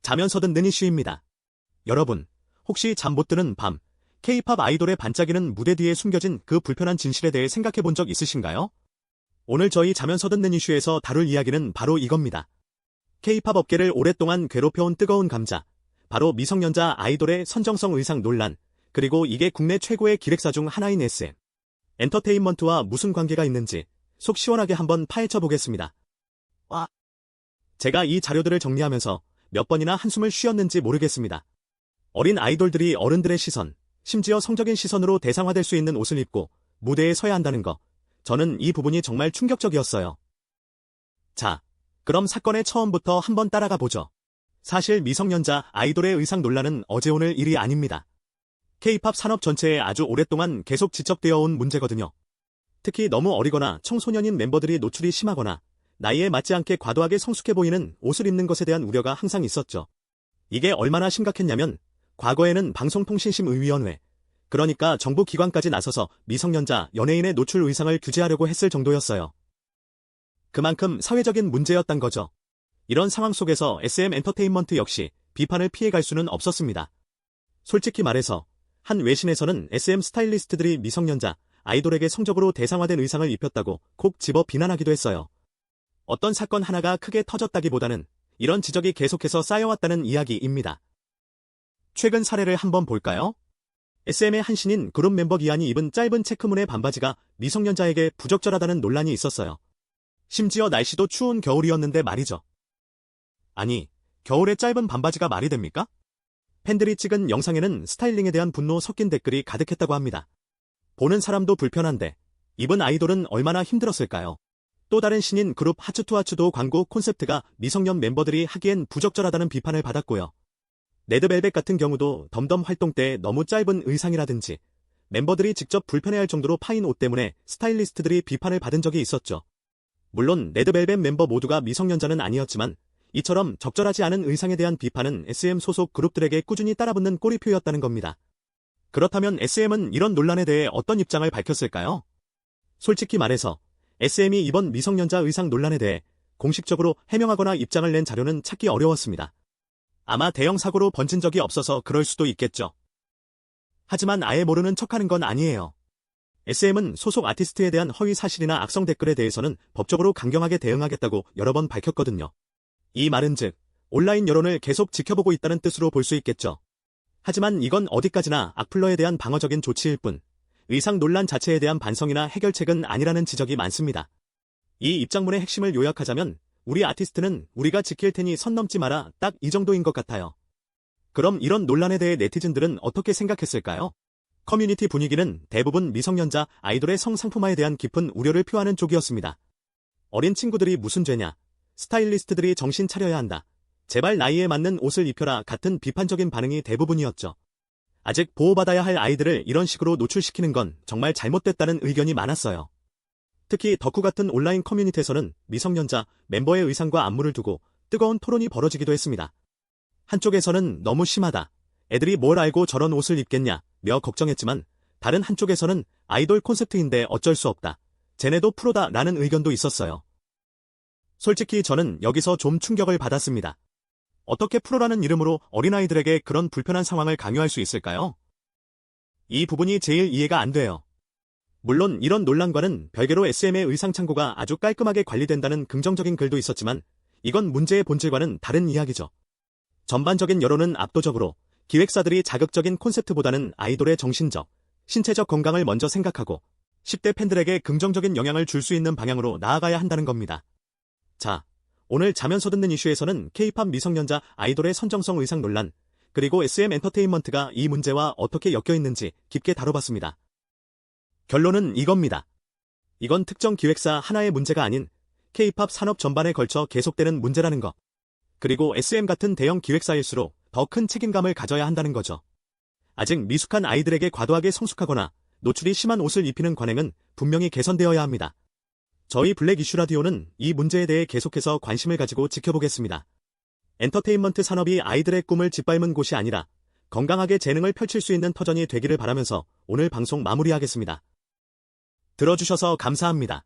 자면서 듣는 이슈입니다. 여러분, 혹시 잠 못 드는 밤, K-팝 아이돌의 반짝이는 무대 뒤에 숨겨진 그 불편한 진실에 대해 생각해 본 적 있으신가요? 오늘 저희 자면서 듣는 이슈에서 다룰 이야기는 바로 이겁니다. K-팝 업계를 오랫동안 괴롭혀온 뜨거운 감자, 바로 미성년자 아이돌의 선정성 의상 논란, 그리고 이게 국내 최고의 기획사 중 하나인 SM 엔터테인먼트와 무슨 관계가 있는지 속 시원하게 한번 파헤쳐 보겠습니다. 제가 이 자료들을 정리하면서 몇 번이나 한숨을 쉬었는지 모르겠습니다. 어린 아이돌들이 어른들의 시선, 심지어 성적인 시선으로 대상화될 수 있는 옷을 입고 무대에 서야 한다는 거, 저는 이 부분이 정말 충격적이었어요. 자, 그럼 사건의 처음부터 한번 따라가 보죠. 사실 미성년자 아이돌의 의상 논란은 어제 오늘 일이 아닙니다. K-팝 산업 전체에 아주 오랫동안 계속 지적되어 온 문제거든요. 특히 너무 어리거나 청소년인 멤버들이 노출이 심하거나 나이에 맞지 않게 과도하게 성숙해 보이는 옷을 입는 것에 대한 우려가 항상 있었죠. 이게 얼마나 심각했냐면 과거에는 방송통신심의위원회, 그러니까 정부 기관까지 나서서 미성년자 연예인의 노출 의상을 규제하려고 했을 정도였어요. 그만큼 사회적인 문제였단 거죠. 이런 상황 속에서 SM 엔터테인먼트 역시 비판을 피해갈 수는 없었습니다. 솔직히 말해서 한 외신에서는 SM 스타일리스트들이 미성년자 아이돌에게 성적으로 대상화된 의상을 입혔다고 콕 집어 비난하기도 했어요. 어떤 사건 하나가 크게 터졌다기보다는 이런 지적이 계속해서 쌓여왔다는 이야기입니다. 최근 사례를 한번 볼까요? SM의 한 신인 그룹 멤버 기안이 입은 짧은 체크무늬 반바지가 미성년자에게 부적절하다는 논란이 있었어요. 심지어 날씨도 추운 겨울이었는데 말이죠. 아니, 겨울에 짧은 반바지가 말이 됩니까? 팬들이 찍은 영상에는 스타일링에 대한 분노 섞인 댓글이 가득했다고 합니다. 보는 사람도 불편한데 입은 아이돌은 얼마나 힘들었을까요? 또 다른 신인 그룹 하츠투하츠도 광고 콘셉트가 미성년 멤버들이 하기엔 부적절하다는 비판을 받았고요. 레드벨벳 같은 경우도 덤덤 활동 때 너무 짧은 의상이라든지 멤버들이 직접 불편해할 정도로 파인 옷 때문에 스타일리스트들이 비판을 받은 적이 있었죠. 물론 레드벨벳 멤버 모두가 미성년자는 아니었지만 이처럼 적절하지 않은 의상에 대한 비판은 SM 소속 그룹들에게 꾸준히 따라붙는 꼬리표였다는 겁니다. 그렇다면 SM은 이런 논란에 대해 어떤 입장을 밝혔을까요? 솔직히 말해서 SM이 이번 미성년자 의상 논란에 대해 공식적으로 해명하거나 입장을 낸 자료는 찾기 어려웠습니다. 아마 대형 사고로 번진 적이 없어서 그럴 수도 있겠죠. 하지만 아예 모르는 척하는 건 아니에요. SM은 소속 아티스트에 대한 허위 사실이나 악성 댓글에 대해서는 법적으로 강경하게 대응하겠다고 여러 번 밝혔거든요. 이 말은즉 온라인 여론을 계속 지켜보고 있다는 뜻으로 볼 수 있겠죠. 하지만 이건 어디까지나 악플러에 대한 방어적인 조치일 뿐 의상 논란 자체에 대한 반성이나 해결책은 아니라는 지적이 많습니다. 이 입장문의 핵심을 요약하자면 우리 아티스트는 우리가 지킬 테니 선 넘지 마라, 딱 이 정도인 것 같아요. 그럼 이런 논란에 대해 네티즌들은 어떻게 생각했을까요? 커뮤니티 분위기는 대부분 미성년자 아이돌의 성상품화에 대한 깊은 우려를 표하는 쪽이었습니다. 어린 친구들이 무슨 죄냐? 스타일리스트들이 정신 차려야 한다. 제발 나이에 맞는 옷을 입혀라 같은 비판적인 반응이 대부분이었죠. 아직 보호받아야 할 아이들을 이런 식으로 노출시키는 건 정말 잘못됐다는 의견이 많았어요. 특히 덕후 같은 온라인 커뮤니티에서는 미성년자 멤버의 의상과 안무를 두고 뜨거운 토론이 벌어지기도 했습니다. 한쪽에서는 너무 심하다, 애들이 뭘 알고 저런 옷을 입겠냐 며 걱정했지만 다른 한쪽에서는 아이돌 콘셉트인데 어쩔 수 없다, 쟤네도 프로다 라는 의견도 있었어요. 솔직히 저는 여기서 좀 충격을 받았습니다. 어떻게 프로라는 이름으로 어린아이들에게 그런 불편한 상황을 강요할 수 있을까요? 이 부분이 제일 이해가 안 돼요. 물론 이런 논란과는 별개로 SM의 의상 창고가 아주 깔끔하게 관리된다는 긍정적인 글도 있었지만 이건 문제의 본질과는 다른 이야기죠. 전반적인 여론은 압도적으로 기획사들이 자극적인 콘셉트보다는 아이돌의 정신적, 신체적 건강을 먼저 생각하고 10대 팬들에게 긍정적인 영향을 줄 수 있는 방향으로 나아가야 한다는 겁니다. 자, 오늘 자면서 듣는 이슈에서는 K-팝 미성년자 아이돌의 선정성 의상 논란, 그리고 SM 엔터테인먼트가 이 문제와 어떻게 엮여 있는지 깊게 다뤄봤습니다. 결론은 이겁니다. 이건 특정 기획사 하나의 문제가 아닌 K-팝 산업 전반에 걸쳐 계속되는 문제라는 것. 그리고 SM 같은 대형 기획사일수록 더 큰 책임감을 가져야 한다는 거죠. 아직 미숙한 아이들에게 과도하게 성숙하거나 노출이 심한 옷을 입히는 관행은 분명히 개선되어야 합니다. 저희 블랙 이슈 라디오는 이 문제에 대해 계속해서 관심을 가지고 지켜보겠습니다. 엔터테인먼트 산업이 아이들의 꿈을 짓밟은 곳이 아니라 건강하게 재능을 펼칠 수 있는 터전이 되기를 바라면서 오늘 방송 마무리하겠습니다. 들어주셔서 감사합니다.